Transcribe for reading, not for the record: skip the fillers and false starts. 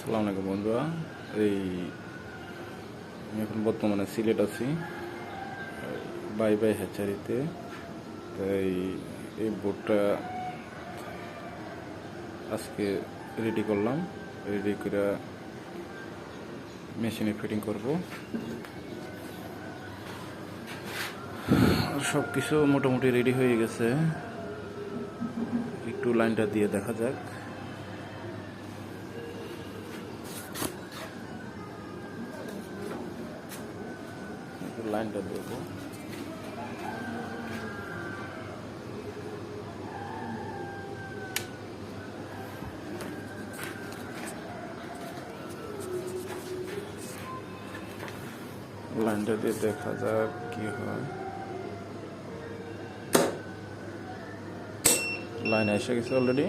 আসসালামু আলাইকুম বন্ধুরা। এই আমি এখন বর্তমানে সিলেট আছি, বাই বাই হ্যাচারিতে। তাই এই বোর্ডটা আজকে রেডি করলাম। রেডি করে মেশিনে ফিটিং করব। সব কিছু মোটামুটি রেডি হয়ে গেছে, একটু লাইনটা দিয়ে দেখা যাক। লাইনটা দেব। লাইনটা দিয়ে দেখা যাক কি হয়। লাইন এসে গেছে অলরেডি।